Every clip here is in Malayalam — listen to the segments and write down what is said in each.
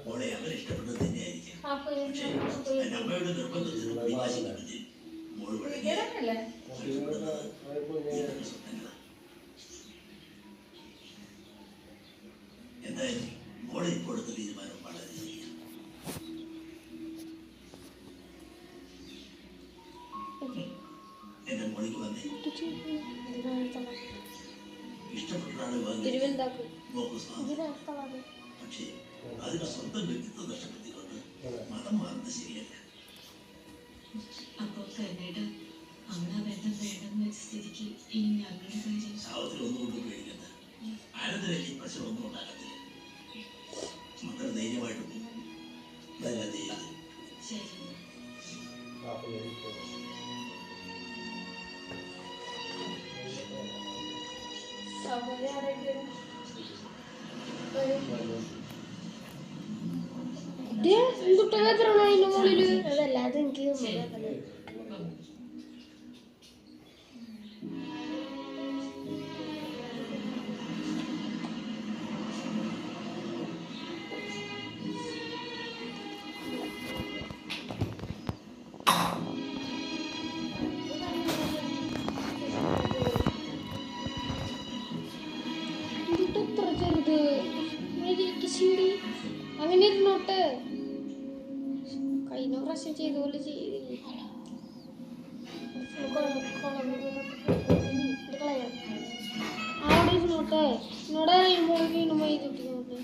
മോളെ അവരെ ഇഷ്ടപ്പെട്ടത് തന്നെയായിരിക്കും. പക്ഷേ അമ്മയുടെ നിർബന്ധത്തിന് പിടിവാശി കാണിച്ച് മോള് വഴങ്ങിയാൽ എന്തായാലും മോളെ ഇപ്പോഴത്തെ തീരുമാനം വളരെ ശരിയാണ്. എന്റെ മോളിക്ക് വന്നേ ഇഷ്ടപ്പെട്ട പക്ഷേ അതിന് സ്വന്തം വ്യക്തിത്വം നഷ്ടപ്പെടുത്തിക്കൊണ്ട് മതം മാറുന്നത് ശരിയല്ല. സാവത്തിൽ ഒന്നുകൊണ്ട് പേടിക്കണ്ട. ആനന്ദരല്ലേ പ്രശ്നം ഒന്നും ഉണ്ടാകത്തില്ല. മക്കൾ ധൈര്യമായിട്ട് പോകും. അതല്ലാതെ എനിക്ക് അങ്ങനെ ഇരുന്നോട്ട് കഴിഞ്ഞ പ്രാവശ്യം ചെയ്തപോലെ അവിടെ ഇരുന്നോട്ടെ എന്നോട് മോളിനുമായി കിട്ടിക്കോട്ടെ.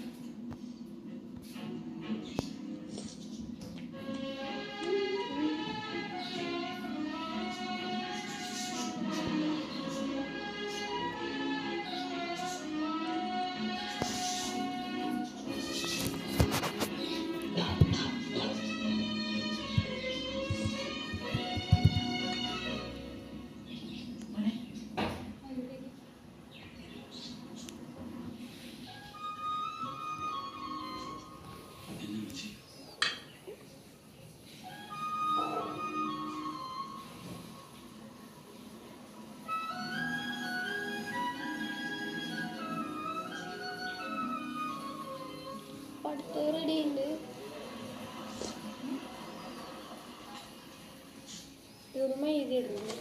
റെഡി ഉണ്ട്. ഇതൊരുമ എഴുതിയിടുന്നു.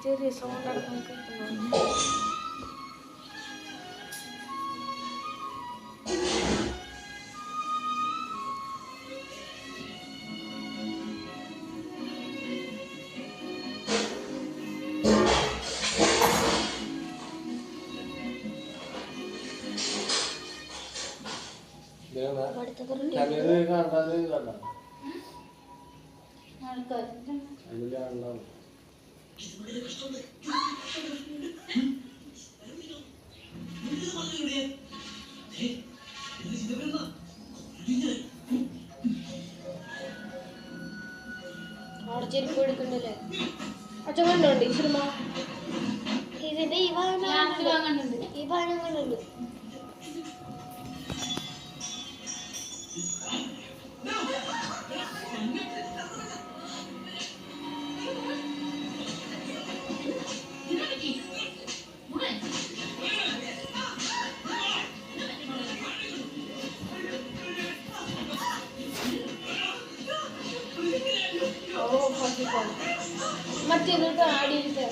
ചെറിയ സൗണ്ട് അടക്കം കേൾക്കുന്നു. അവിടെ ചെരുപ്പ് എടുക്കണ്ടല്ലേ അച്ഛൻ കണ്ടോണ്ട് ഈ സിനിമ ഇതിന്റെ ഈ ഭാഗം കണ്ടുണ്ട്. മറ്റേതൊക്കെ ആടിയിട്ട്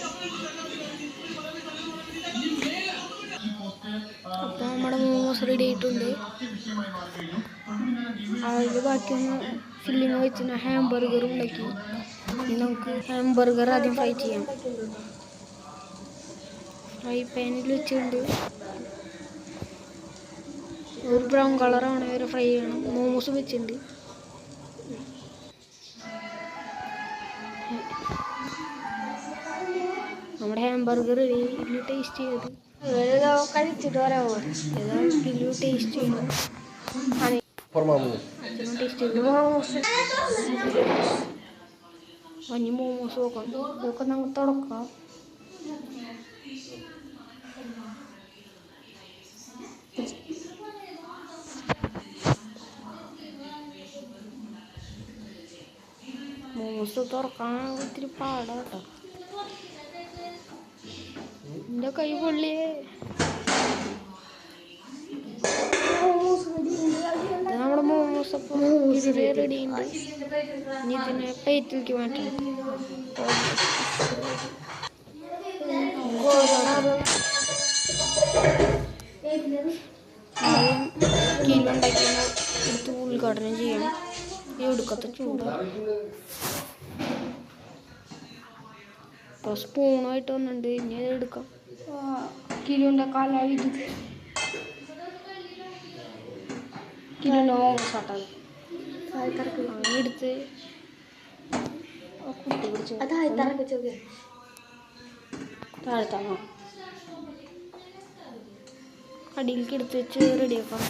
അപ്പോൾ നമ്മുടെ മോമോസ് റെഡി ആയിട്ടുണ്ട്. അതിൽ ബാക്കിയൊന്ന് ഫില്ലിങ് വെച്ച് ഹാംബർഗർ ഉണ്ടാക്കി. ഇനി നമുക്ക് ഹാംബർഗർ ആദ്യം ഫ്രൈ ചെയ്യാം. ഫ്രൈ പാനിൽ വെച്ചിട്ടുണ്ട്. ഒരു ബ്രൗൺ കളറാണ് വരെ ഫ്രൈ ചെയ്യണം. മോമോസും വെച്ചിട്ടുണ്ട്. നമ്മുടെ ഹാംബർഗർ ഇല്ലു ടേസ്റ്റ് ചെയ്ത് കഴിച്ചിട്ട് വരാമോ? ഏതാ ഇല്ലു ടേസ്റ്റ് ചെയ്യണം. ടേസ്റ്റ് ചെയ്ത് ഇനി മോമോസ് നോക്കാം. ഇതൊക്കെ നമുക്ക് തുടക്കാം. മോമോസ് തുറക്കാൻ ഇത്തിരി പാടാ കേട്ടോ. എൻ്റെ കൈ പൊള്ളിയേ. നമ്മുടെ മോമോസ് അപ്പം ഇതിൽ റെഡി ഉണ്ട്. ഇനി ഇതിനെ പ്ലേറ്റിലേക്ക് മാറ്റണം. കിലോ ഉണ്ടാക്കി എടുത്ത് ഉദ്ഘാടനം ചെയ്യണം. ഈ ഒടുക്കത്തെ ചൂട് ഇപ്പോൾ സ്പൂണായിട്ട് വന്നിട്ടുണ്ട്. ഇനി അത് എടുക്കാം. കിലോൻ്റെ കാലായി ഇത് കിലോൻ്റെ മോമോസാട്ടത് എടുത്ത് കുട്ടി പിടിച്ചു താഴ്ത്താണോ അടിയിലേക്ക് എടുത്ത് വെച്ച് റെഡിയാക്കാം.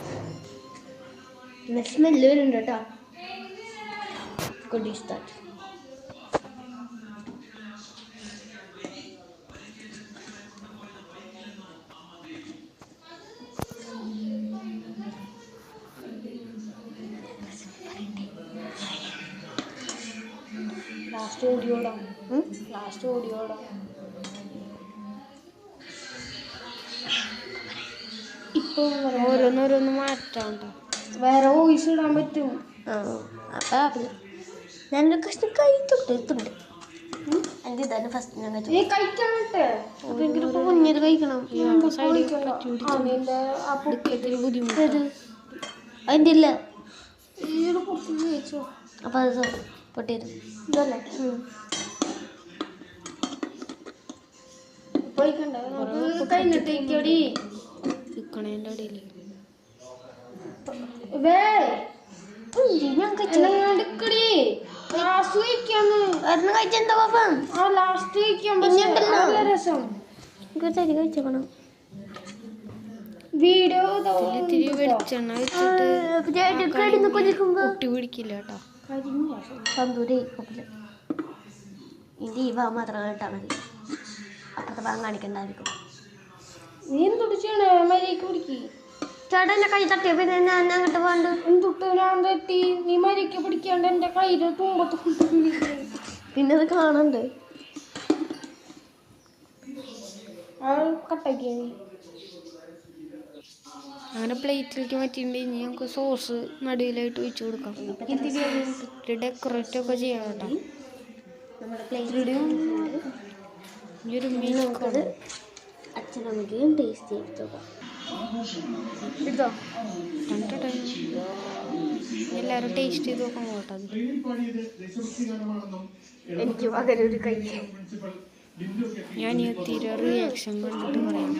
സ്മെല്ല് വരുന്നുണ്ട് കേട്ടോ. Good start. ലാസ്റ്റ് ഓടിയോടാ ഇപ്പൊ ഓരോന്നോരോന്ന് മാറ്റാണ്ട. വേറെ വോയിസ് ഇടാൻ പറ്റും. അപ്പം ഞാനൊരു കഷ്ണം കഴിച്ചിട്ടുണ്ട്. എൻ്റെ ഇതാണ് ഫസ്റ്റ് ഞാൻ കുഞ്ഞത് കഴിക്കണം. ബുദ്ധിമുട്ട് അതിൻ്റെ ഇല്ല. അപ്പം അത് പൊട്ടിയത് ഇതല്ലേ കഴിഞ്ഞിട്ടേക്കടി ഇക്കണേൻ്റെ അടിയിൽ വീഡിയോ ഇത്തിരി വെളിച്ചെണ്ണ വെച്ചിട്ട് കുട്ടി പിടിക്കില്ല കേട്ടോ. തന്തൂരി ഇത് ഇവ മാത്രം കേട്ടാൽ മതി. അപ്പത്തെ ഭാഗം കാണിക്കണ്ടായിരിക്കും. നീ എന്തൊട്ട് ചെയ്യണേ? മരിക്ക് പിടിക്ക്. ചേട്ടാ എൻ്റെ കൈ തട്ടിയ പിന്നെ ഞാൻ അങ്ങോട്ട് പോകണ്ട്. എന്തൊട്ട് ഞാൻ തെറ്റി? നീ മരിക്ക് പിടിക്കാണ്ട് എൻ്റെ കയ്യിൽ തുമ്പത്ത് പിന്നെ അത് കാണണ്ട്. കട്ടാക്കി അങ്ങനെ പ്ലേറ്റിലേക്ക് മാറ്റിയിട്ടുണ്ടെങ്കിൽ ഇനി നമുക്ക് സോസ് നടുവിലായിട്ട് ഒഴിച്ചു കൊടുക്കാം. ഇത്തിരി ഡെക്കറേറ്റ് ഒക്കെ ചെയ്യണം കേട്ടോ. നമ്മുടെ പ്ലേറ്റിലൂടെ ഒരു മീനൊക്കെ അച്ഛൻ നമുക്ക് ടേസ്റ്റ് ചെയ്തോ. എല്ലാവരും ടേസ്റ്റ് ചെയ്ത് നോക്കാൻ പോട്ടെ. എനിക്ക് പകരം ഒരു കഴിക്കാം. ഞാൻ ഈ തീരെ റിയാക്ഷൻ കണ്ടിട്ട് പറയാം.